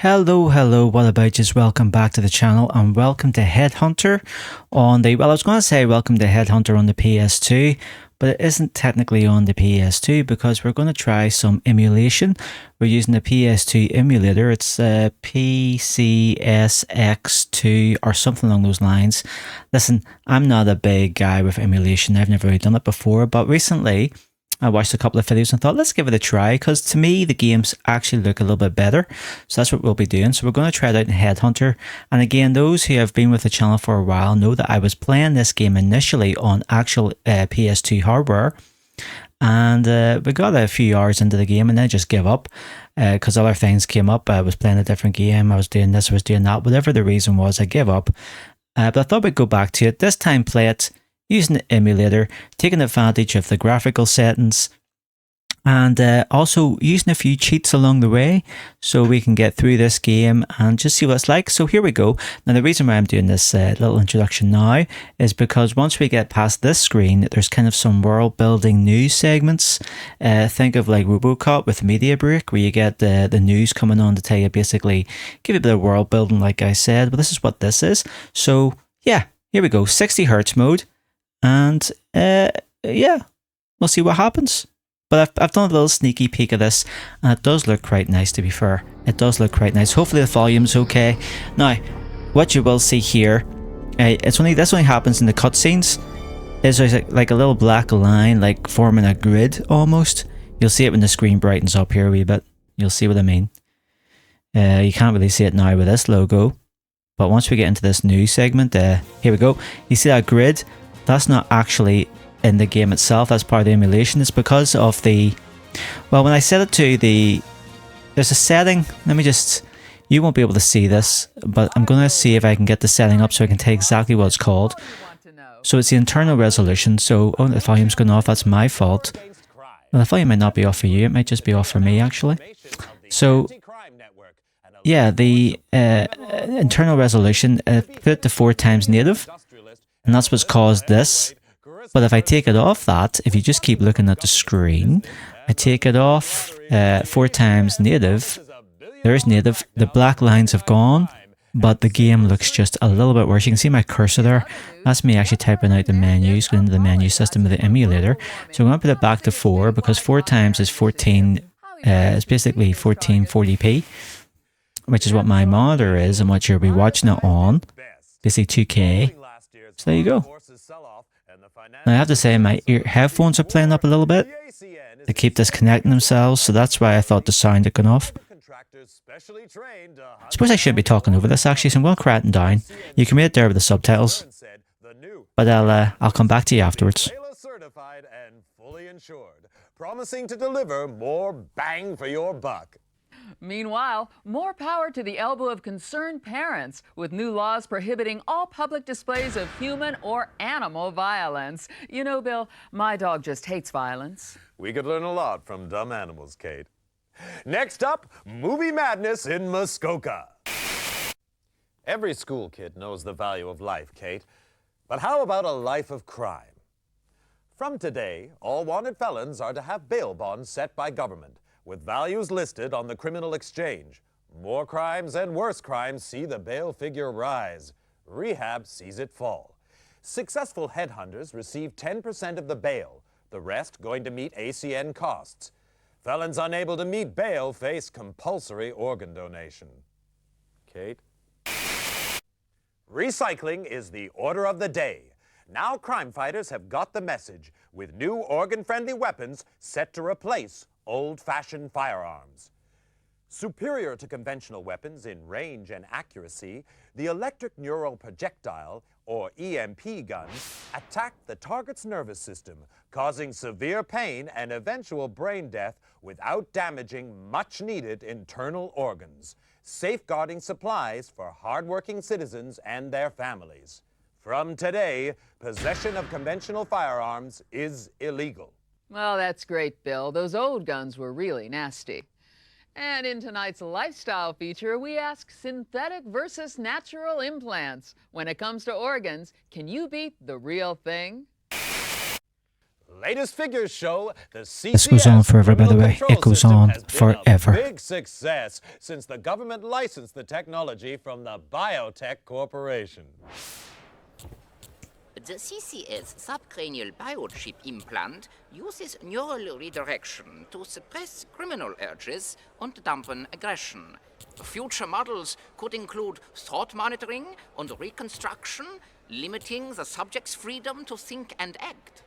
Hello, what about just welcome back to the channel and welcome to Headhunter on the, I was going to say welcome to Headhunter on the PS2, but it isn't technically on the PS2 because we're going to try some emulation. We're using the PS2 emulator. It's PCSX2 or something along those lines. Listen, I'm not a big guy with emulation. I've never really done it before, but recently I watched a couple of videos and thought, let's give it a try, because to me, the games actually look a little bit better. So that's what we'll be doing. So we're going to try it out in Headhunter. And again, those who have been with the channel for a while know that I was playing this game initially on actual PS2 hardware. And we got a few hours into the game and then I just gave up because other things came up. I was playing a different game. I was doing this, I was doing that. Whatever the reason was, I gave up. But I thought we'd go back to it. This time play it using the emulator, taking advantage of the graphical settings, and also using a few cheats along the way so we can get through this game and just see what it's like. So here we go. Now the reason why I'm doing this little introduction now is because once we get past this screen, there's kind of some world building news segments. Think of like RoboCop with Media Break, where you get the news coming on to tell you, basically give you a bit of world building like I said, but this is what this is. So yeah, here we go, 60 Hertz mode. And yeah, we'll see what happens. But I've done a little sneaky peek of this, and it does look quite nice, to be fair. It does look quite nice. Hopefully the volume's okay. Now, what you will see here, this only happens in the cutscenes. There's like a little black line, like forming a grid almost. You'll see it when the screen brightens up here a wee bit. You'll see what I mean. You can't really see it now with this logo, but once we get into this new segment, here we go. You see that grid? That's not actually in the game itself, that's part of the emulation. It's because of the, well, when I set it to the, there's a setting, you won't be able to see this, but I'm going to see if I can get the setting up so I can tell you exactly what it's called. So it's the internal resolution. So, oh, the volume's gone off, that's my fault. Well, the volume might not be off for you, it might just be off for me actually. So yeah, the internal resolution, put it to 4 times native. And that's what's caused this. But if I take it off that, if you just keep looking at the screen, I take it off 4 times native. There's native. The black lines have gone, but the game looks just a little bit worse. You can see my cursor there. That's me actually typing out the menus, going into the menu system of the emulator. So I'm going to put it back to 4 because 4 times is 14. It's basically 1440p, which is what my monitor is and what you'll be watching it on. Basically 2K. So there you go. Now I have to say my headphones are playing up a little bit. They keep disconnecting themselves, so that's why I thought the sound had gone off. I suppose I shouldn't be talking over this actually, so I'm going to quiet it down. You can read it there with the subtitles, but I'll come back to you afterwards. Promising to deliver more bang for your buck. Meanwhile, more power to the elbow of concerned parents with new laws prohibiting all public displays of human or animal violence. You know, Bill, my dog just hates violence. We could learn a lot from dumb animals, Kate. Next up, movie madness in Muskoka. Every school kid knows the value of life, Kate. But how about a life of crime? From today, all wanted felons are to have bail bonds set by government, with values listed on the criminal exchange. More crimes and worse crimes see the bail figure rise. Rehab sees it fall. Successful headhunters receive 10% of the bail, the rest going to meet ACN costs. Felons unable to meet bail face compulsory organ donation. Kate? Recycling is the order of the day. Now crime fighters have got the message, with new organ-friendly weapons set to replace old-fashioned firearms. Superior to conventional weapons in range and accuracy, the electric neural projectile, or EMP guns, attack the target's nervous system, causing severe pain and eventual brain death without damaging much-needed internal organs, safeguarding supplies for hardworking citizens and their families. From today, possession of conventional firearms is illegal. Well, that's great, Bill. Those old guns were really nasty. And in tonight's lifestyle feature, we ask synthetic versus natural implants. When it comes to organs, can you beat the real thing? latest figures show the CCS This goes on forever, by the criminal way. control It goes system on has been forever. a big success since the government licensed the technology from the Biotech Corporation. The CCS subcranial biochip implant uses neural redirection to suppress criminal urges and dampen aggression. Future models could include thought monitoring and reconstruction, limiting the subject's freedom to think and act.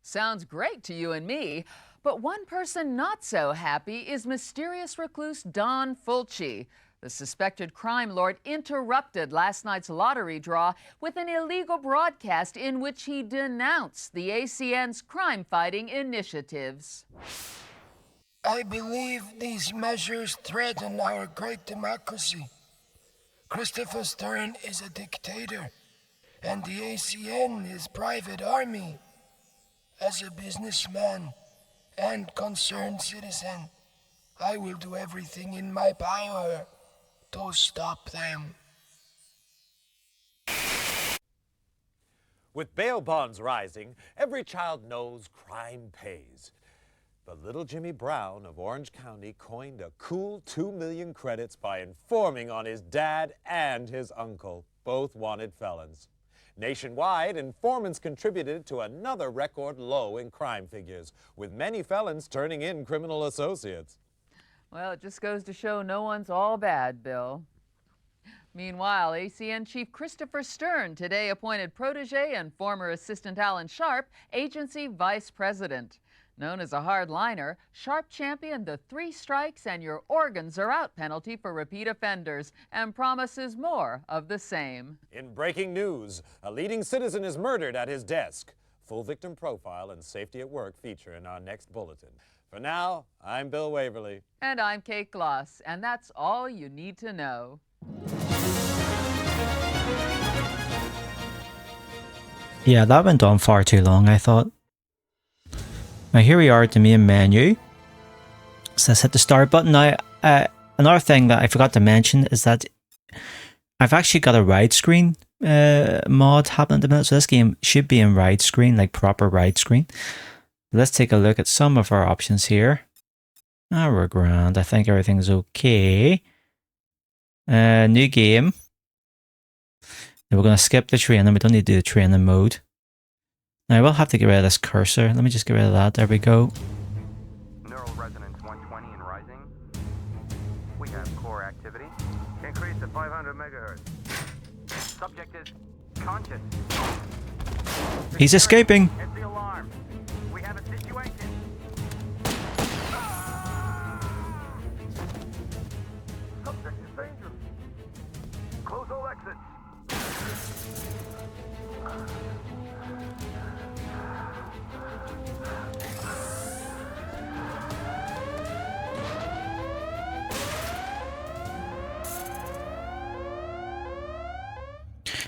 Sounds great to you and me, but one person not so happy is mysterious recluse Don Fulci. The suspected crime lord interrupted last night's lottery draw with an illegal broadcast in which he denounced the ACN's crime-fighting initiatives. I believe these measures threaten our great democracy. Christopher Stern is a dictator, and the ACN is private army. As a businessman and concerned citizen, I will do everything in my power to stop them. With bail bonds rising, every child knows crime pays. But little Jimmy Brown of Orange County coined a cool 2 million credits by informing on his dad and his uncle, both wanted felons. Nationwide, informants contributed to another record low in crime figures, with many felons turning in criminal associates. Well, it just goes to show no one's all bad, Bill. Meanwhile, ACN Chief Christopher Stern today appointed protege and former assistant Alan Sharp agency vice president. Known as a hardliner, Sharp championed the 3 strikes and your organs are out penalty for repeat offenders and promises more of the same. In breaking news, a leading citizen is murdered at his desk. Full victim profile and safety at work feature in our next bulletin. For now, I'm Bill Waverly. And I'm Kate Gloss, and that's all you need to know. Yeah, that went on far too long, I thought. Now here we are at the main menu. So let's hit the start button. Now, another thing that I forgot to mention is that I've actually got a widescreen mod happening at the minute. So this game should be in widescreen, like proper widescreen. Let's take a look at some of our options here. Ah, we're grand. I think everything's okay. New game. Now we're going to skip the training. We don't need to do the training mode. Now I will have to get rid of this cursor. Let me just get rid of that. There we go. Neural resonance 120 and rising. We have core activity. Increase to 500 megahertz. Subject is conscious. He's escaping. It's the alarm. We have a situation. Subject is dangerous. Close all exits.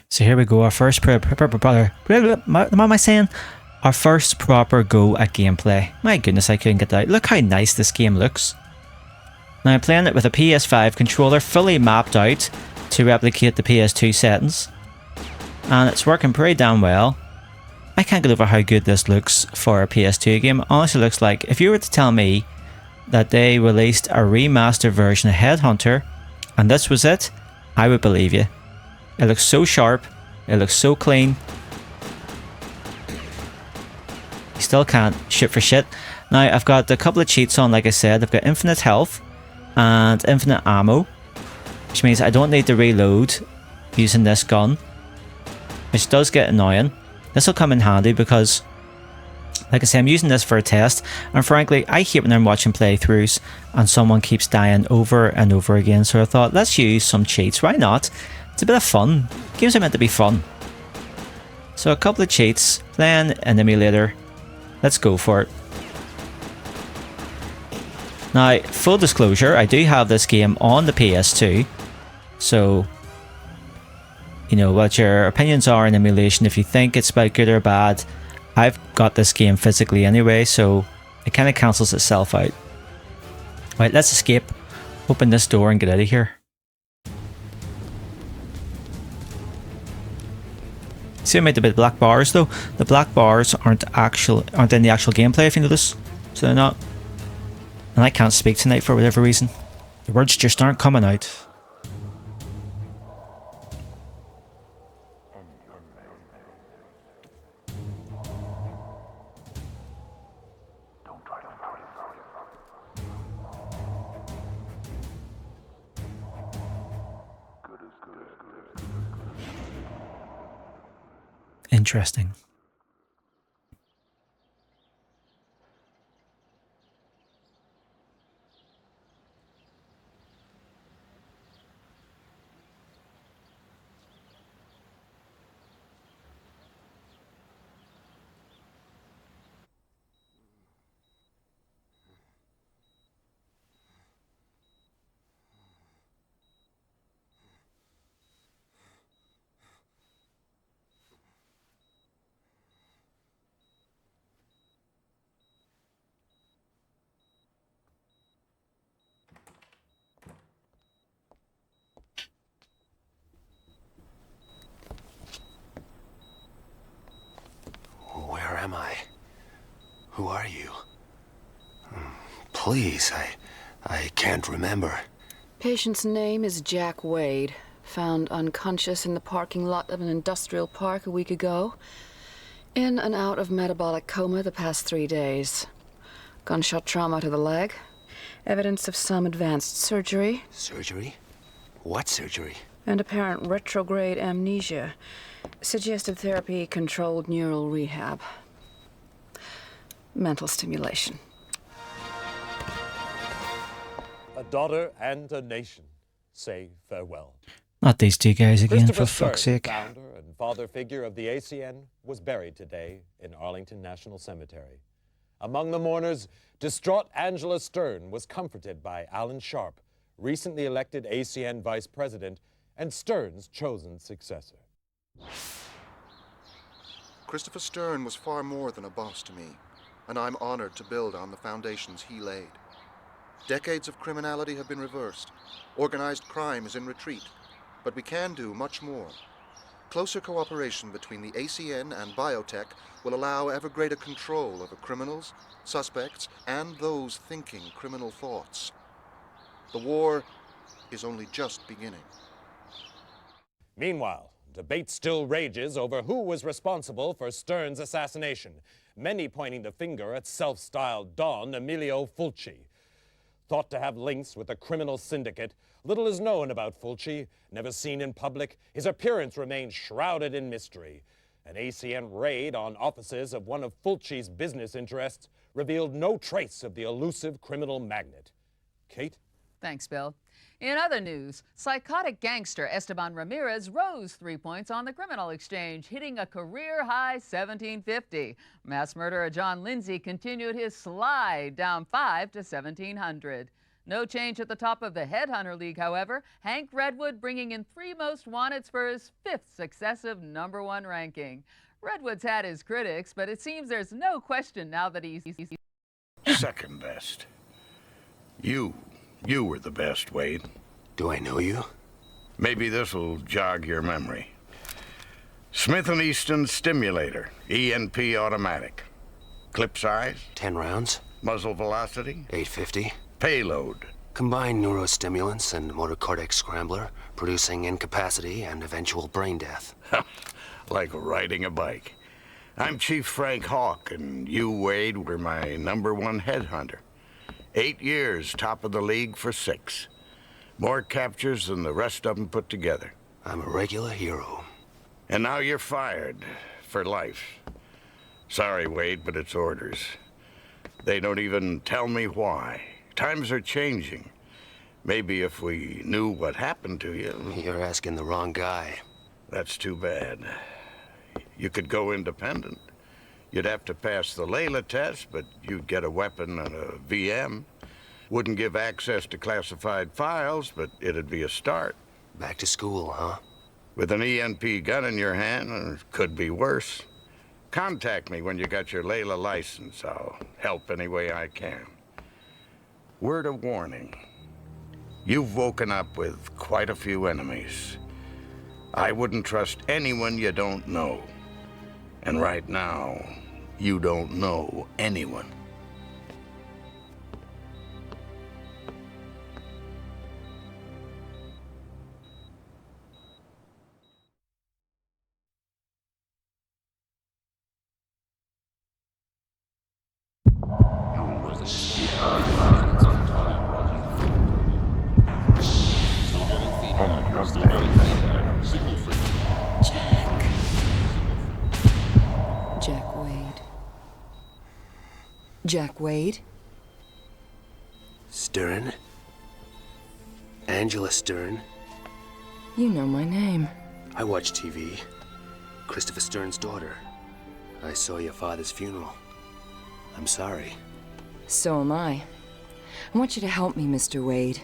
So here we go, our first what am I saying? Our first proper go at gameplay. My goodness, I couldn't get that. Look how nice this game looks. Now I'm playing it with a PS5 controller fully mapped out to replicate the PS2 settings. And it's working pretty damn well. I can't get over how good this looks for a PS2 game. It honestly looks like, if you were to tell me that they released a remastered version of Headhunter and this was it, I would believe you. It looks so sharp, it looks so clean. You still can't shoot for shit. Now I've got a couple of cheats on, like I said. I've got infinite health and infinite ammo, which means I don't need to reload using this gun, which does get annoying. This will come in handy because, like I say, I'm using this for a test, and frankly I hate when I'm watching playthroughs and someone keeps dying over and over again, so I thought let's use some cheats. Why not? It's a bit of fun. Games are meant to be fun. So a couple of cheats, playing an emulator. Let's go for it. Now, full disclosure, I do have this game on the PS2. So, you know, what your opinions are in emulation, if you think it's about good or bad, I've got this game physically anyway, so it kind of cancels itself out. Right, let's escape. Open this door and get out of here. See, I made the bit black bars though. The black bars aren't in the actual gameplay, if you notice. So they're not. And I can't speak tonight for whatever reason. The words just aren't coming out. Interesting. Where am I? Who are you? Please, I can't remember. Patient's name is Jack Wade. Found unconscious in the parking lot of an industrial park a week ago. In and out of metabolic coma the past 3 days. Gunshot trauma to the leg. Evidence of some advanced surgery. Surgery? What surgery? And apparent retrograde amnesia. Suggested therapy, controlled neural rehab. Mental stimulation. A daughter and a nation say farewell. Not these two guys again, for Christopher fuck's Stern, sake. founder and father figure of the ACN, was buried today in Arlington National Cemetery. Among the mourners, distraught Angela Stern was comforted by Alan Sharp, recently elected ACN vice president and Stern's chosen successor. Christopher Stern was far more than a boss to me, and I'm honored to build on the foundations he laid. Decades of criminality have been reversed. Organized crime is in retreat, but we can do much more. Closer cooperation between the ACN and biotech will allow ever greater control over criminals, suspects, and those thinking criminal thoughts. The war is only just beginning. Meanwhile, debate still rages over who was responsible for Stern's assassination, many pointing the finger at self-styled Don Emilio Fulci. Thought to have links with a criminal syndicate, little is known about Fulci. Never seen in public, his appearance remains shrouded in mystery. An ACN raid on offices of one of Fulci's business interests revealed no trace of the elusive criminal magnate. Kate? Thanks, Bill. In other news, psychotic gangster Esteban Ramirez rose 3 points on the criminal exchange, hitting a career-high 1750. Mass murderer John Lindsay continued his slide, down 5 to 1700. No change at the top of the Headhunter League, however. Hank Redwood bringing in 3 most wanteds for his 5th successive #1 ranking. Redwood's had his critics, but it seems there's no question now that he's second best. You were the best, Wade. Do I know you? Maybe this'll jog your memory. Smith & Easton Stimulator, ENP automatic. Clip size? 10 rounds. Muzzle velocity? 850. Payload? Combined neurostimulants and motor cortex scrambler, producing incapacity and eventual brain death. Like riding a bike. I'm Chief Frank Hawk, and you, Wade, were my #1 headhunter. 8 years, top of the league for 6. More captures than the rest of them put together. I'm a regular hero. And now you're fired. For life. Sorry, Wade, but it's orders. They don't even tell me why. Times are changing. Maybe if we knew what happened to you... You're asking the wrong guy. That's too bad. You could go independent. You'd have to pass the Layla test, but you'd get a weapon and a VM. Wouldn't give access to classified files, but it'd be a start. Back to school, huh? With an ENP gun in your hand, or could be worse. Contact me when you got your Layla license. I'll help any way I can. Word of warning. You've woken up with quite a few enemies. I wouldn't trust anyone you don't know. And right now, you don't know anyone. Jack Wade. Jack Wade? Stern? Angela Stern? You know my name. I watch TV. Christopher Stern's daughter. I saw your father's funeral. I'm sorry. So am I. I want you to help me, Mr. Wade.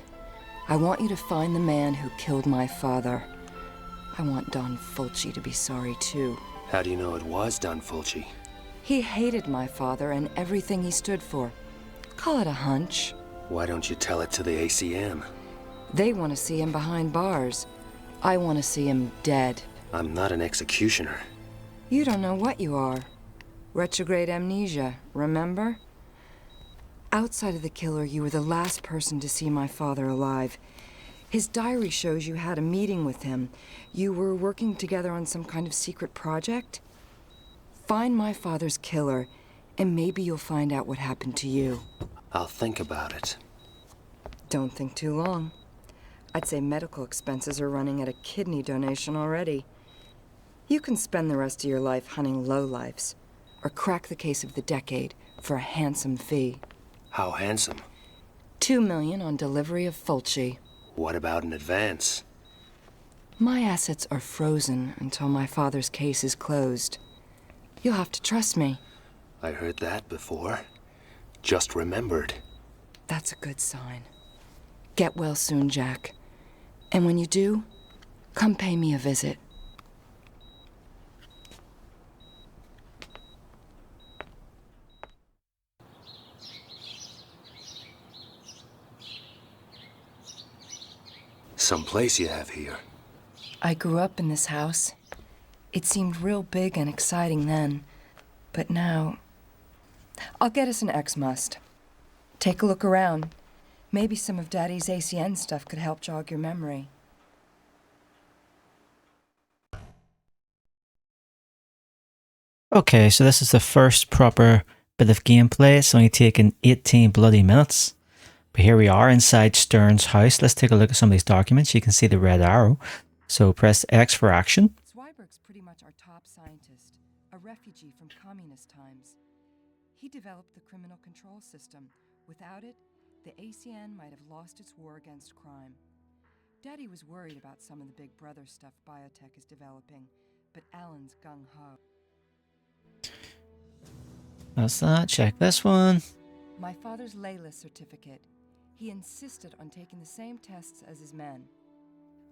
I want you to find the man who killed my father. I want Don Fulci to be sorry, too. How do you know it was Don Fulci? He hated my father and everything he stood for. Call it a hunch. Why don't you tell it to the ACM? They want to see him behind bars. I want to see him dead. I'm not an executioner. You don't know what you are. Retrograde amnesia, remember? Outside of the killer, you were the last person to see my father alive. His diary shows you had a meeting with him. You were working together on some kind of secret project. Find my father's killer, and maybe you'll find out what happened to you. I'll think about it. Don't think too long. I'd say medical expenses are running at a kidney donation already. You can spend the rest of your life hunting lowlifes, or crack the case of the decade for a handsome fee. How handsome? $2 million on delivery of Fulci. What about an advance? My assets are frozen until my father's case is closed. You'll have to trust me. I heard that before. Just remembered. That's a good sign. Get well soon, Jack. And when you do, come pay me a visit. Some place you have here. I grew up in this house. It seemed real big and exciting then. But now... I'll get us an X-Must. Take a look around. Maybe some of Daddy's ACN stuff could help jog your memory. Okay, so this is the first proper bit of gameplay. It's only taken 18 bloody minutes. But here we are inside Stern's house. Let's take a look at some of these documents. You can see the red arrow. So press X for action. Zweiberg's pretty much our top scientist, a refugee from communist times. He developed the criminal control system. Without it, the ACN might have lost its war against crime. Daddy was worried about some of the big brother stuff biotech is developing, but Alan's gung-ho. That's that. Check this one. My father's Layla certificate. He insisted on taking the same tests as his men.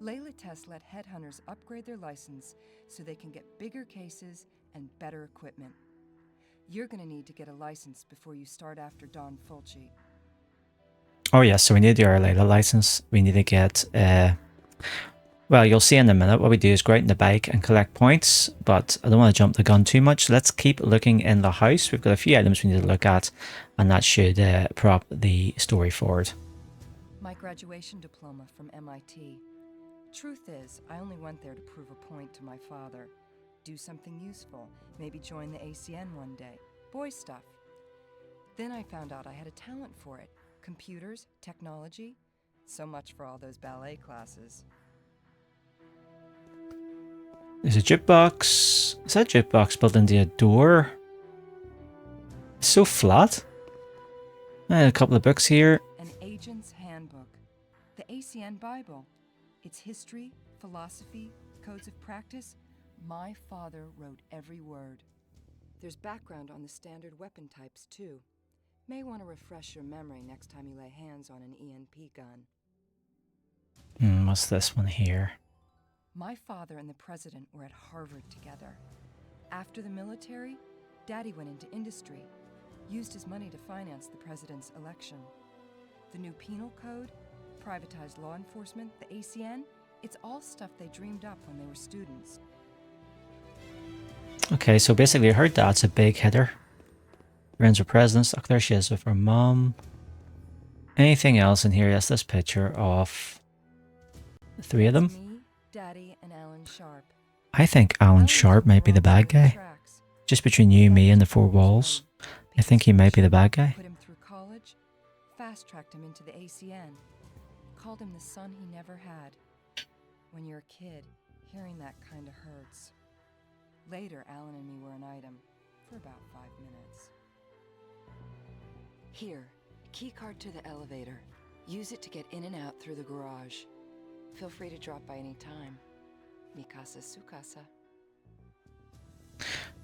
Layla tests let headhunters upgrade their license so they can get bigger cases and better equipment. You're gonna need to get a license before you start after Don Fulci. Oh yes, so we need the Layla license. We need to get, well, you'll see in a minute. What we do is go out in the bike and collect points, but I don't want to jump the gun too much. Let's keep looking in the house. We've got a few items we need to look at, and that should prop the story forward. My graduation diploma from MIT. Truth is, I only went there to prove a point to my father. Do something useful, maybe join the ACN one day. Boy stuff. Then I found out I had a talent for it. Computers, technology. So much for all those ballet classes. There's a jukebox. Is that jukebox built into a door? It's so flat. A couple of books here. An agent's handbook. The ACN Bible. Its history, philosophy, codes of practice. My father wrote every word. There's background on the standard weapon types, too. May want to refresh your memory next time you lay hands on an ENP gun. What's this one here? My father and the president were at Harvard together. After the military, Daddy went into industry, used his money to finance the president's election. The new penal code, privatized law enforcement, the ACN, it's all stuff they dreamed up when they were students. Okay, so basically her dad's a big hitter. Runs her presidents. Look, there she is with her mom. Anything else in here? Yes, this picture of the three of them. Me, Daddy, and Alan Sharp. I think Alan Sharp might be the bad guy. Just between you, me, and the four walls. I think he might be the bad guy. Put him through college, fast-tracked him into the ACN, called him the son he never had. When you're a kid, hearing that kind of hurts. Later, Alan and me were an item for about 5 minutes. Here, key card to the elevator. Use it to get in and out through the garage. Feel free to drop by any time. Mikasa Sukasa.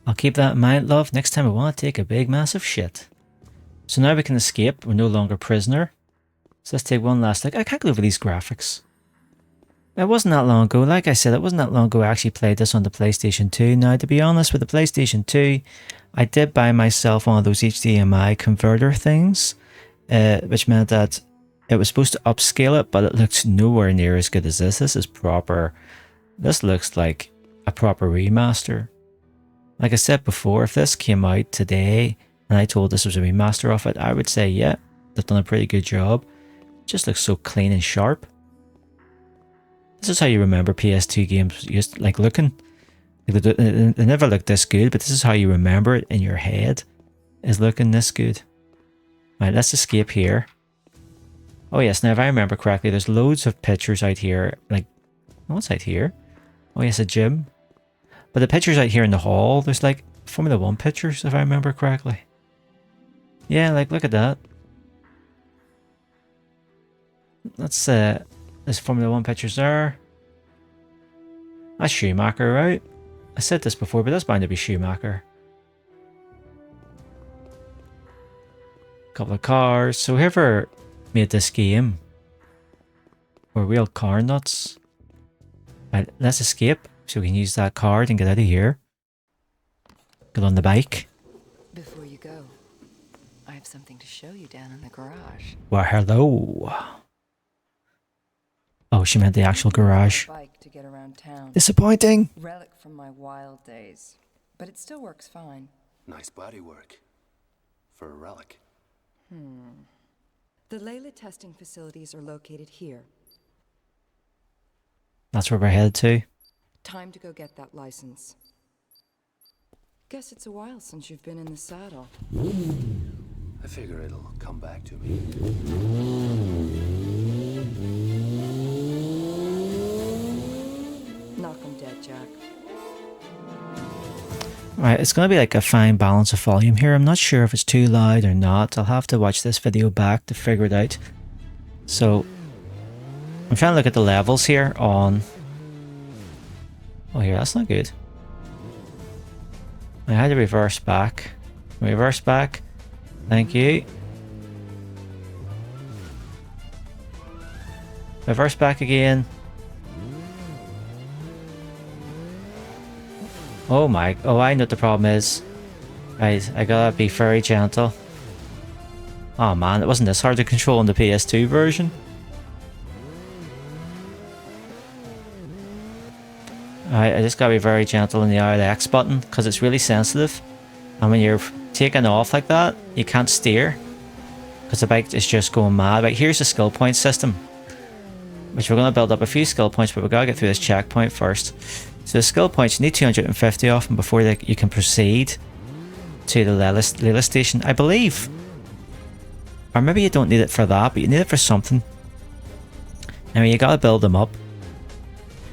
I'll keep that in mind, love. Next time I want to take a big, massive shit. So now we can escape. We're no longer prisoner. So let's take one last look. I can't go over these graphics. It wasn't that long ago. Like I said, it wasn't that long ago I actually played this on the PlayStation 2. Now, to be honest, with the PlayStation 2, I did buy myself one of those HDMI converter things, which meant that it was supposed to upscale it, but it looks nowhere near as good as this. This is proper. This looks like a proper remaster. Like I said before, if this came out today and I told this was a remaster of it, I would say, yeah, they've done a pretty good job. It just looks so clean and sharp. This is how you remember PS2 games used like looking. They never looked this good, but this is how you remember it in your head, is looking this good. Right, let's escape here. Oh yes, now if I remember correctly, there's loads of pictures out here. Like, what's out here? Oh yes, a gym. But the pictures out here in the hall, there's like Formula 1 pictures, if I remember correctly. Yeah, like look at that. There's Formula 1 pictures there. That's Schumacher, right? I said this before, but that's bound to be Schumacher. Couple of cars. So whoever made this game were real car nuts. Right, let's escape so we can use that card and get out of here. Get on the bike. Before you go, I have something to show you down in the garage. Well, hello. Oh, she meant the actual garage. Bike to get around town. Disappointing. Relic from my wild days, but it still works fine. Nice body work. For a relic. The Layla testing facilities are located here. That's where we're headed to. Time to go get that license. Guess it's a while since you've been in the saddle. I figure it'll come back to me. Knock 'em dead, Jack. Right, it's going to be like a fine balance of volume here. I'm not sure if it's too loud or not. I'll have to watch this video back to figure it out. So, I'm trying to look at the levels here on... Oh, here, that's not good. I had to reverse back. Reverse back. Thank you. Reverse back again. Oh my, oh I know what the problem is. Right, I gotta be very gentle. Oh man, it wasn't this hard to control in the PS2 version. Alright, I just gotta be very gentle in the RLX button because it's really sensitive. And when you're taking off like that, you can't steer. Because the bike is just going mad. Right, here's the skill point system. Which we're going to build up a few skill points, but we've got to get through this checkpoint first. So the skill points, you need 250 of them before you can proceed to the Layla station, I believe. Or maybe you don't need it for that, but you need it for something. I mean, you got to build them up.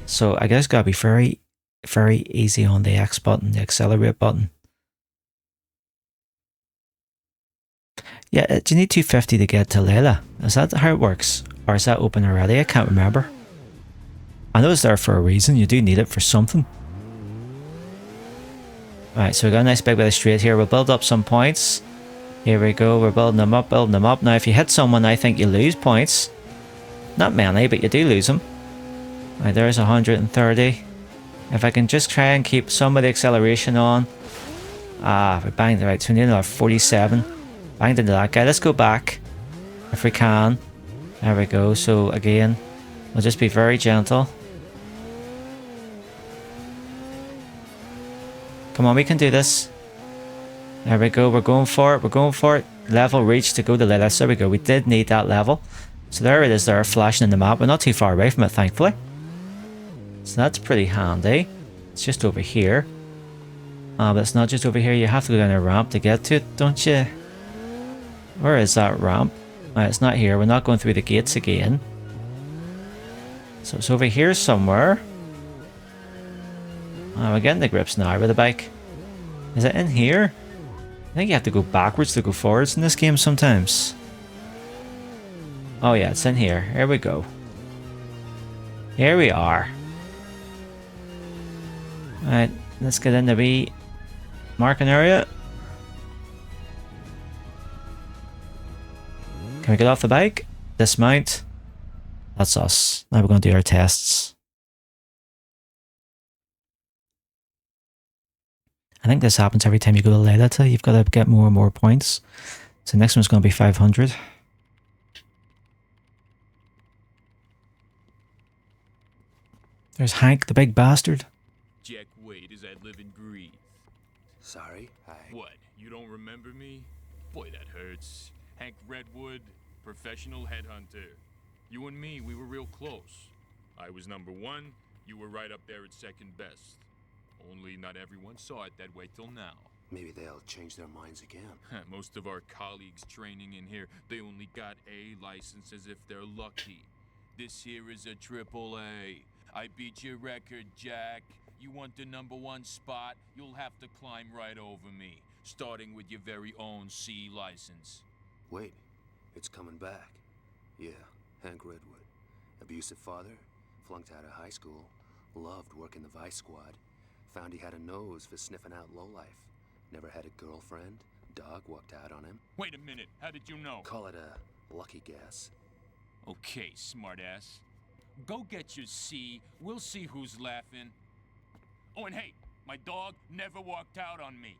So I guess got to be very, very easy on the X button, the accelerate button. Yeah, do you need 250 to get to Layla? Is that how it works? Or is that open already? I can't remember. I know it's there for a reason. You do need it for something. Alright, so we got a nice big bit of straight here. We'll build up some points. Here we go. We're building them up, building them up. Now, if you hit someone, I think you lose points. Not many, but you do lose them. Right, there's 130. If I can just try and keep some of the acceleration on. Ah, we banged it right. So we need another 47. Banged into that guy. Let's go back. If we can. There we go. So again, we'll just be very gentle. Come on, we can do this. There we go. We're going for it. We're going for it. Level reached to go to Lilith. There we go. We did need that level. So there it is there, flashing in the map. We're not too far away from it, thankfully. So that's pretty handy. It's just over here. But it's not just over here. You have to go down a ramp to get to it, don't you? Where is that ramp? It's not here. We're not going through the gates again. So it's over here somewhere. We're getting the grips now with the bike. Is it in here? I think you have to go backwards to go forwards in this game sometimes. Oh yeah, it's in here. Here we go. Here we are. Alright, let's get in the wee marking area. Can we get off the bike? Dismount. That's us. Now we're going to do our tests. I think this happens every time you go to Lilith. You've got to get more and more points. So the next one's going to be 500. There's Hank, the big bastard. Jack Wade, as I live and breathe. Sorry, What, you don't remember me? Boy, that hurts. Hank Redwood, professional headhunter. You and me, we were real close. I was number 1, you were right up there at second best. Only not everyone saw it that way till now. Maybe they'll change their minds again. Most of our colleagues training in here, they only got A licenses if they're lucky. This here is a triple A. I beat your record, Jack. You want the number 1 spot? You'll have to climb right over me, starting with your very own C license. Wait, it's coming back. Yeah, Hank Redwood. Abusive father, flunked out of high school, loved working the Vice Squad. Found he had a nose for sniffing out lowlife. Never had a girlfriend. Dog walked out on him. Wait a minute, how did you know? Call it a lucky guess. Okay, smartass. Go get your C. We'll see who's laughing. Oh, and hey, my dog never walked out on me.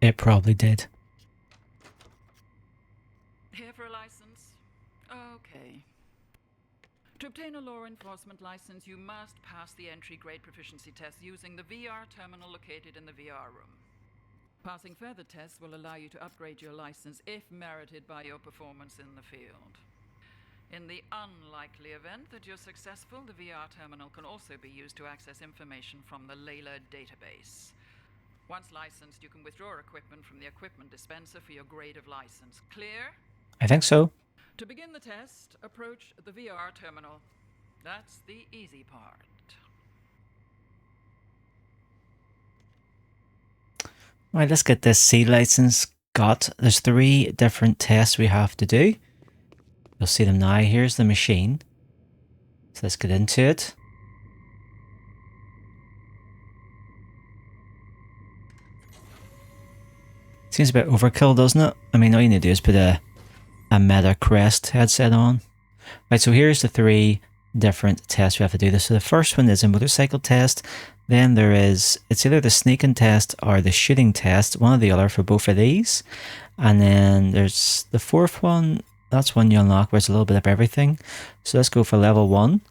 It probably did. Here for a license? Okay. To obtain a law enforcement license, you must pass the entry grade proficiency test using the VR terminal located in the VR room. Passing further tests will allow you to upgrade your license if merited by your performance in the field. In the unlikely event that you're successful, the VR terminal can also be used to access information from the Layla database. Once licensed, you can withdraw equipment from the equipment dispenser for your grade of license. Clear? I think so. To begin the test, approach the VR terminal. That's the easy part. Right, let's get this C license got. There's 3 different tests we have to do. You'll see them now. Here's the machine. So let's get into it. Seems a bit overkill, doesn't it? I mean, all you need to do is put a Meta Crest headset on. Right, so here's the 3 different tests we have to do this. So the first one is a motorcycle test. Then there is, it's either the sneaking test or the shooting test, one or the other for both of these. And then there's the 4th one. That's one you unlock where it's a little bit of everything. So let's go for level 1.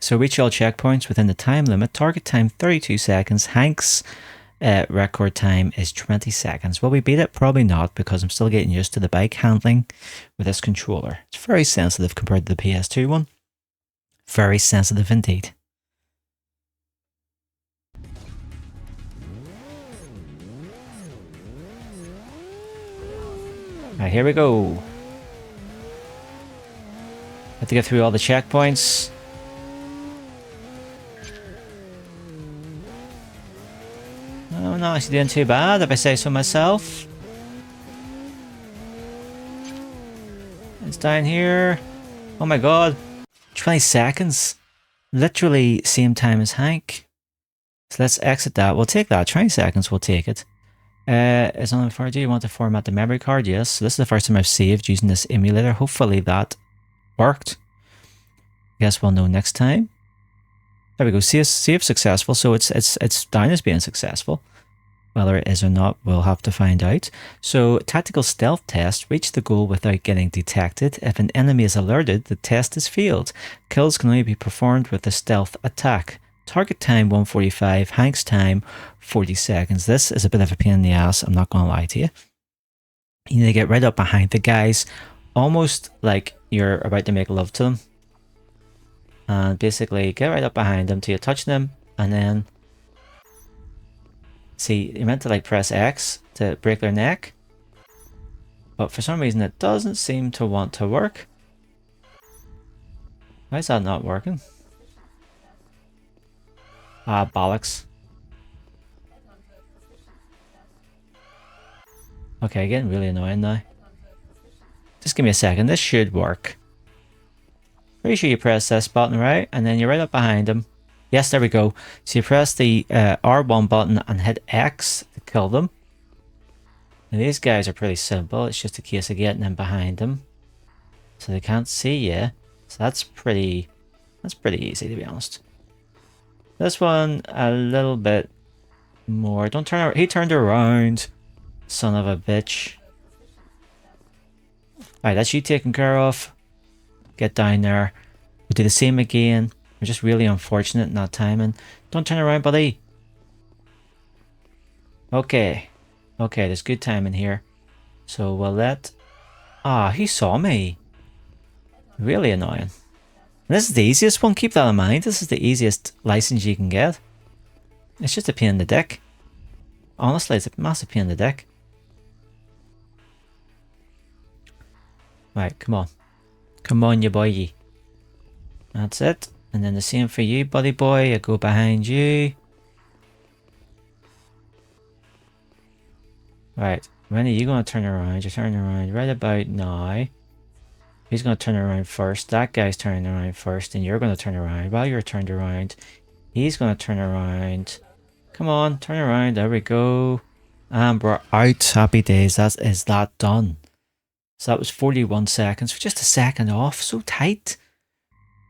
So reach all checkpoints within the time limit. Target time 32 seconds. Hank's record time is 20 seconds. Will we beat it? Probably not, because I'm still getting used to the bike handling with this controller. It's very sensitive compared to the PS2 one. Very sensitive indeed. Right, here we go. Have to get through all the checkpoints. Oh, not actually doing too bad, if I say so myself. It's down here. Oh my god. 20 seconds. Literally same time as Hank. So let's exit that. We'll take that. 20 seconds, we'll take it. It's on the far. Do you want to format the memory card? Yes. So this is the first time I've saved using this emulator. Hopefully that worked. Guess we'll know next time. There we go. Save successful. So it's down as being successful. Whether it is or not, we'll have to find out. So tactical stealth test. Reach the goal without getting detected. If an enemy is alerted, the test is failed. Kills can only be performed with a stealth attack. Target time 145, Hank's time 40 seconds. This is a bit of a pain in the ass, I'm not going to lie to you. You need to get right up behind the guys, almost like you're about to make love to them. And basically get right up behind them till you touch them, and then see, you're meant to like press X to break their neck, but for some reason it doesn't seem to want to work. Why is that not working? Ah, bollocks. Okay, getting really annoying now. Just give me a second, this should work. Pretty sure you press this button, right? And then you're right up behind them. Yes, there we go. So you press the R1 button and hit X to kill them. Now these guys are pretty simple. It's just a case of getting them behind them, so they can't see you. So that's pretty easy, to be honest. This one a little bit more. Don't turn around. He turned around. Son of a bitch. Alright, that's you taken care of. Get down there. We'll do the same again. We're just really unfortunate in that timing. Don't turn around, buddy. Okay. Okay, there's good timing here. So we'll let... Ah, he saw me. Really annoying. And this is the easiest one, keep that in mind. This is the easiest license you can get. It's just a pain in the dick. Honestly, it's a massive pain in the dick. Right, come on. Come on, you boy. That's it. And then the same for you, buddy boy. I go behind you. Right, when are you going to turn around? You're turning around right about now. He's going to turn around first. That guy's turning around first. And you're going to turn around. While you're turned around, he's going to turn around. Come on, turn around. There we go. And we're out. Happy days. That is that done. So that was 41 seconds. We're just a second off. So tight.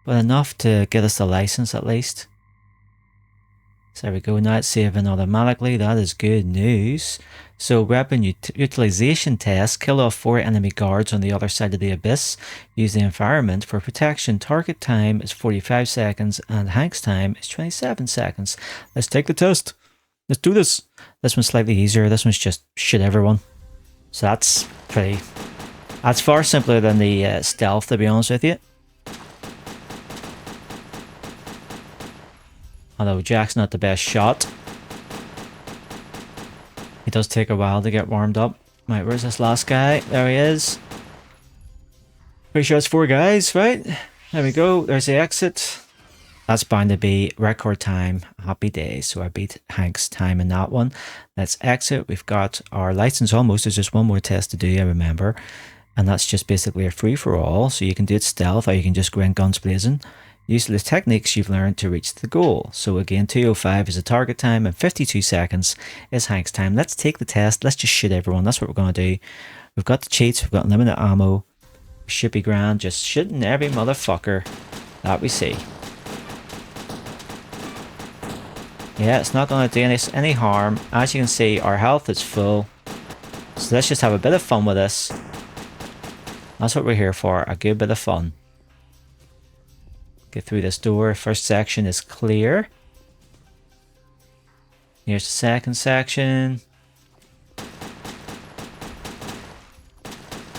But enough to get us the license at least. So there we go. Now it's saving automatically. That is good news. So weapon utilization test. Kill off 4 enemy guards on the other side of the abyss. Use the environment for protection. Target time is 45 seconds and Hank's time is 27 seconds. Let's take the test. Let's do this. This one's slightly easier. This one's just shit everyone. So that's far simpler than the stealth, to be honest with you. Although Jack's not the best shot. It does take a while to get warmed up. Right, where's this last guy? There he is. Pretty sure it's 4 guys, right? There we go. There's the exit. That's bound to be record time. Happy days. So I beat Hank's time in that one. Let's exit. We've got our license almost. There's just one more test to do, I remember. And that's just basically a free-for-all. So you can do it stealth or you can just go in guns blazing. Use the techniques you've learned to reach the goal. So again, 2:05 is the target time and 52 seconds is Hank's time. Let's take the test. Let's just shoot everyone. That's what we're going to do. We've got the cheats. We've got limited ammo. We should be grand. Just shooting every motherfucker that we see. Yeah, it's not going to do any harm. As you can see, our health is full. So let's just have a bit of fun with this. That's what we're here for. A good bit of fun. Get through this door. First section is clear. Here's the second section.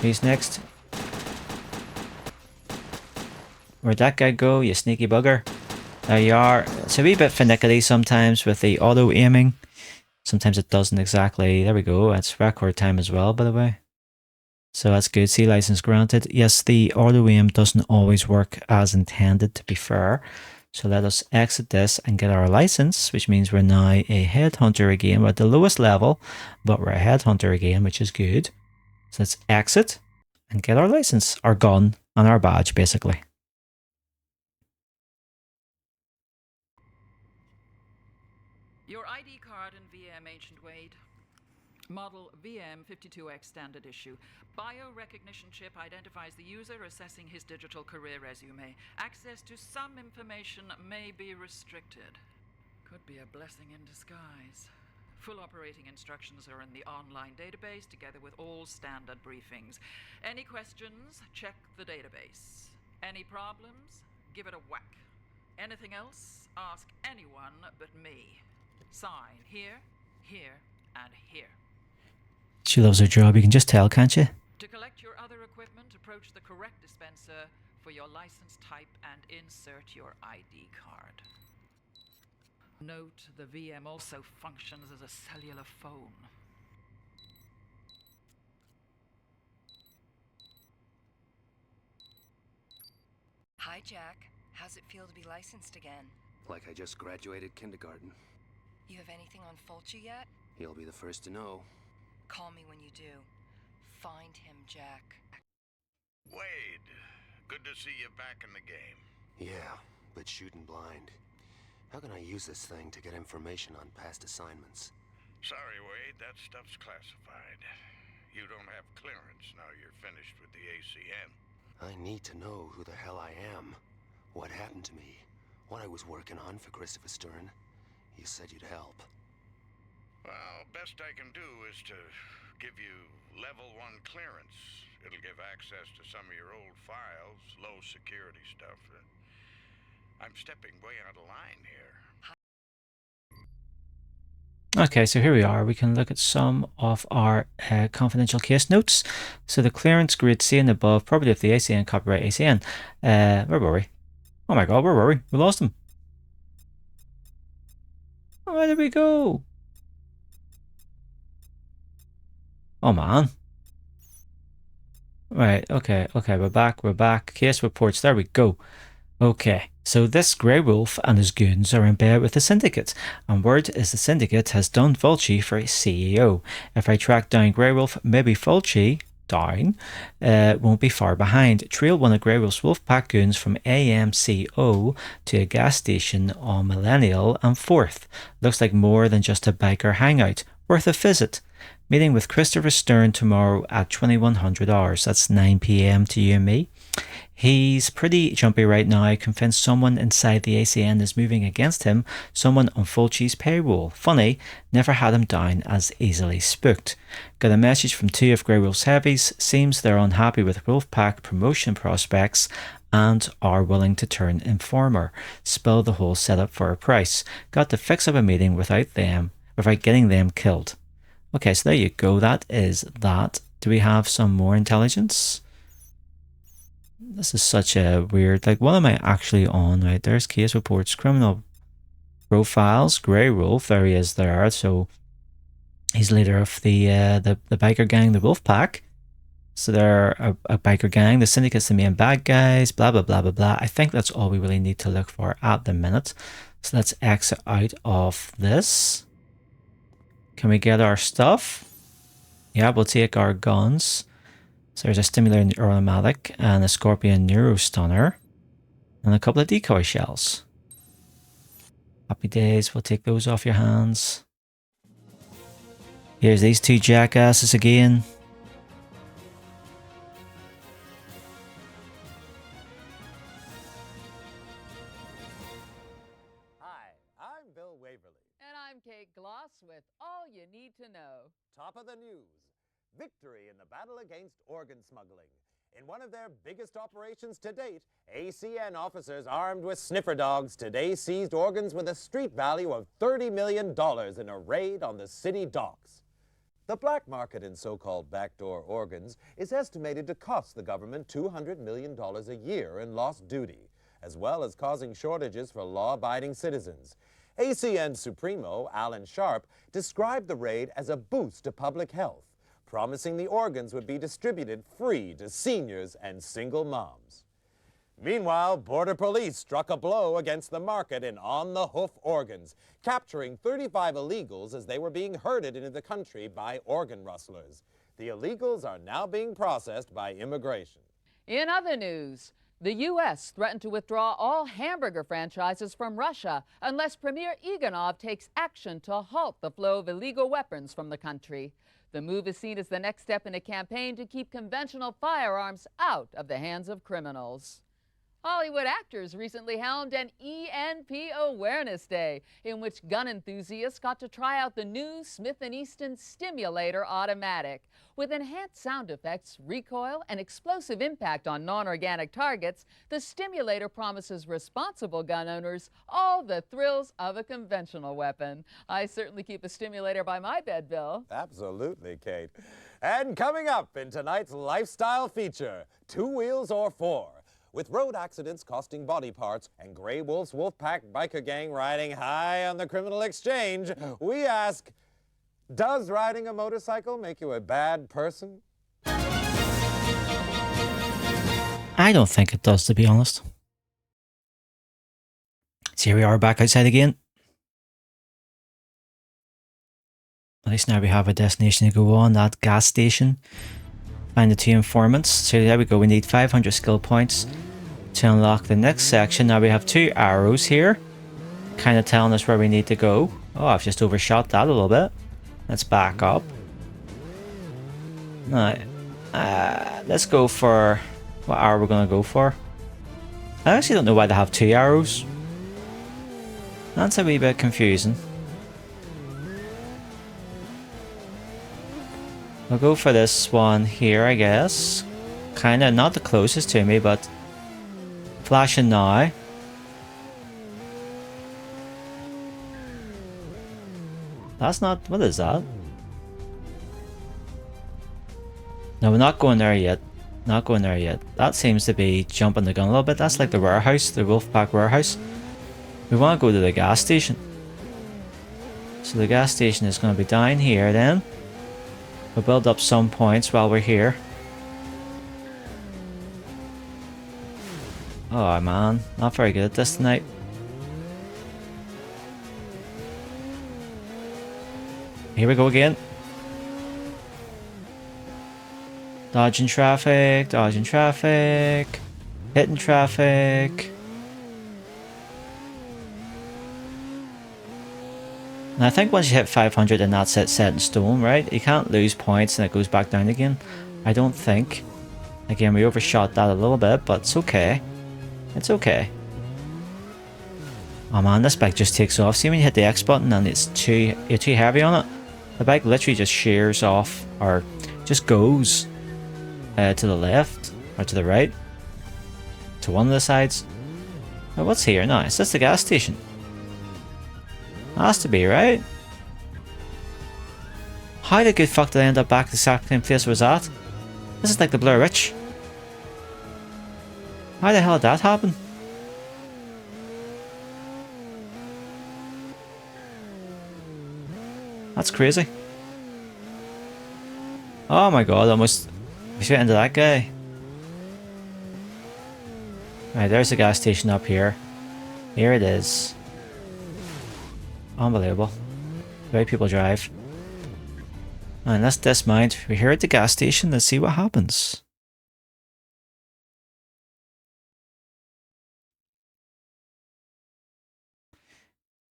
Who's next? Where'd that guy go, you sneaky bugger? There you are. It's a wee bit finicky sometimes with the auto aiming. Sometimes it doesn't exactly. There we go. That's record time as well, by the way. So that's good. C license granted. Yes, the auto aim doesn't always work as intended, to be fair. So let us exit this and get our license, which means we're now a Headhunter again. We're at the lowest level, but we're a Headhunter again, which is good. So let's exit and get our license, our gun, and our badge, basically. Your ID card and VM, Agent Wade. Model VM52X standard issue. Biorecognition chip identifies the user, assessing his digital career resume. Access to some information may be restricted. Could be a blessing in disguise. Full operating instructions are in the online database, together with all standard briefings. Any questions? Check the database. Any problems? Give it a whack. Anything else? Ask anyone but me. Sign here, here, and here. She loves her job, you can just tell, can't you? To collect your other equipment, approach the correct dispenser for your license type and insert your ID card. Note the VM also functions as a cellular phone. Hi, Jack. How's it feel to be licensed again? Like I just graduated kindergarten. You have anything on Fulci yet? You'll be the first to know. Call me when you do. Find him, Jack. Wade, good to see you back in the game. Yeah, but shooting blind. How can I use this thing to get information on past assignments? Sorry, Wade, that stuff's classified. You don't have clearance now you're finished with the ACN. I need to know who the hell I am. What happened to me. What I was working on for Christopher Stern. You said you'd help. Well, best I can do is to give you level 1 clearance. It'll give access to some of your old files, low security stuff. I'm stepping way out of line here. Okay, so here we are. We can look at some of our confidential case notes. So the clearance grade C and above, property of the ACN, copyright ACN. Where were we? Oh my god, where were we? We lost him. Where did we go? Oh man. Right, okay, we're back. Case reports, there we go. Okay, so this Grey Wolf and his goons are in bed with the Syndicate, and word is the Syndicate has done Fulci for a CEO. If I track down Grey Wolf, maybe Fulci down won't be far behind. Trail one of Grey Wolf's Wolfpack goons from AMCO to a gas station on Millennial and 4th. Looks like more than just a biker hangout. Worth a visit. Meeting with Christopher Stern tomorrow at 2100 hours. That's 9 PM to you and me. He's pretty jumpy right now, convinced someone inside the ACN is moving against him, someone on Fulci's payroll. Funny, never had him down as easily spooked. Got a message from 2 of Grey Wolf's heavies, seems they're unhappy with Wolfpack promotion prospects and are willing to turn informer. Spill the whole setup for a price. Got to fix up a meeting without getting them killed. Okay, so there you go, that is that. Do we have some more intelligence? This is such a weird, like, what am I actually on? Right, there's case reports, criminal profiles, Grey Wolf, there he is there. So he's leader of the biker gang, the Wolfpack. So they're a biker gang. The Syndicate's the main bad guys, blah, blah, blah, blah, blah. I think that's all we really need to look for at the minute. So let's exit out of this. Can we get our stuff? Yeah, we'll take our guns. So there's a stimulating automatic and a Scorpion Neurostunner and a couple of decoy shells. Happy days, we'll take those off your hands. Here's these 2 jackasses again. Hi, I'm Bill Waverly. And I'm Kate Gloss with all you need to know. Top of the news. Victory in the battle against organ smuggling. In one of their biggest operations to date, ACN officers armed with sniffer dogs today seized organs with a street value of $30 million in a raid on the city docks. The black market in so-called backdoor organs is estimated to cost the government $200 million a year in lost duty, as well as causing shortages for law-abiding citizens. ACN Supremo, Alan Sharp, described the raid as a boost to public health, promising the organs would be distributed free to seniors and single moms. Meanwhile, Border Police struck a blow against the market in on-the-hoof organs, capturing 35 illegals as they were being herded into the country by organ rustlers. The illegals are now being processed by immigration. In other news, the U.S. threatened to withdraw all hamburger franchises from Russia unless Premier Iganov takes action to halt the flow of illegal weapons from the country. The move is seen as the next step in a campaign to keep conventional firearms out of the hands of criminals. Hollywood actors recently held an ENP Awareness Day, in which gun enthusiasts got to try out the new Smith & Easton Stimulator Automatic. With enhanced sound effects, recoil, and explosive impact on non-organic targets, the Stimulator promises responsible gun owners all the thrills of a conventional weapon. I certainly keep a Stimulator by my bed, Bill. Absolutely, Kate. And coming up in tonight's lifestyle feature, 2 wheels or 4. With road accidents costing body parts and Grey Wolf's Wolfpack biker gang riding high on the criminal exchange, we ask, does riding a motorcycle make you a bad person? I don't think it does, to be honest. So here we are back outside again. At least now we have a destination to go on, that gas station. Find the 2 informants. So there we go, we need 500 skill points to unlock the next section. Now we have 2 arrows here, kind of telling us where we need to go. Oh, I've just overshot that a little bit. Let's back up. Now, let's go for... what arrow we're going to go for. I actually don't know why they have 2 arrows. That's a wee bit confusing. We'll go for this one here, I guess. Kinda not the closest to me, but flashing now. That's not... what is that? No, we're not going there yet. Not going there yet. That seems to be jumping the gun a little bit. That's like the warehouse, the Wolfpack warehouse. We want to go to the gas station. So the gas station is going to be down here then. We'll build up some points while we're here. Oh man, not very good at this tonight. Here we go again. Dodging traffic, hitting traffic. And I think once you hit 500 and that's it, set in stone, right? You can't lose points and it goes back down again. I don't think. Again, we overshot that a little bit, but it's okay. It's okay. Oh man, this bike just takes off. See when you hit the X button and you're too heavy on it? The bike literally just shears off, or just goes to the left, or to the right. To one of the sides. Oh, what's here now? Is this the gas station? Has to be, right? How the good fuck did I end up back the exact same place I was at? This is like the Blair Witch. How the hell did that happen? That's crazy. Oh my god, almost straight into that guy. Right, there's the gas station up here. Here it is. Unbelievable. The way people drive. And let's dismount. We're here at the gas station. Let's see what happens.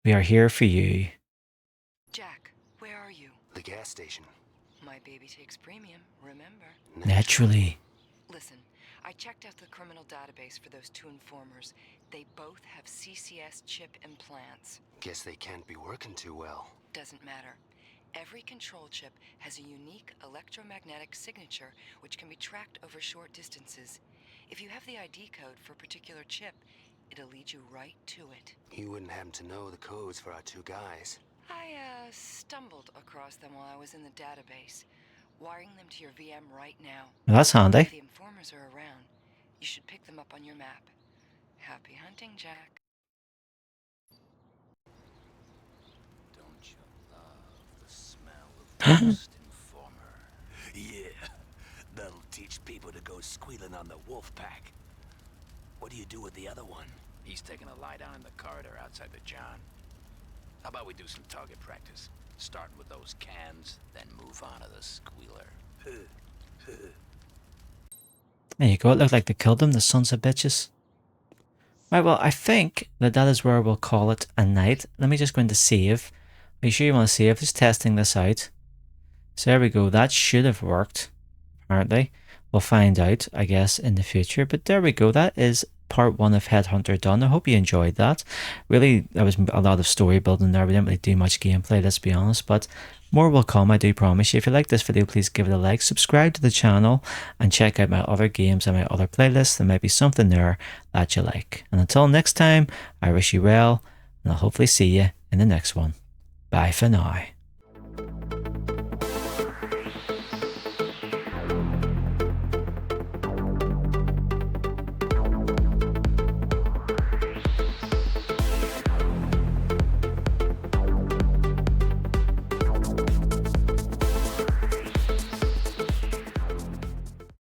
We are here for you. Jack, where are you? The gas station. My baby takes premium, remember? Naturally. Listen, I checked out the criminal database for those 2 informers. They both have CCS chip implants. Guess they can't be working too well. Doesn't matter. Every control chip has a unique electromagnetic signature which can be tracked over short distances. If you have the ID code for a particular chip, it'll lead you right to it. You wouldn't happen to know the codes for our 2 guys. I stumbled across them while I was in the database. Wiring them to your VM right now. Well, that's handy. If the informers are around, you should pick them up on your map. Happy hunting, Jack. Don't you love the smell of roast informer? Yeah, that'll teach people to go squealing on the Wolfpack. What do you do with the other one? He's taking a lie down in the corridor outside the John. How about we do some target practice? Starting with those cans, then move on to the squealer. There you go. It looked like they killed them, the sons of bitches. Right, well, I think that is where we'll call it a night. Let me just go into save. Are you sure you want to save? Just testing this out. So there we go. That should have worked, apparently. We'll find out, I guess, in the future. But there we go. That is part 1 of Headhunter done. I hope you enjoyed that. Really, there was a lot of story building there. We didn't really do much gameplay, let's be honest, but more will come, I do promise you. If you like this video, please give it a like, subscribe to the channel, and check out my other games and my other playlists. There might be something there that you like. And until next time, I wish you well, and I'll hopefully see you in the next one. Bye for now.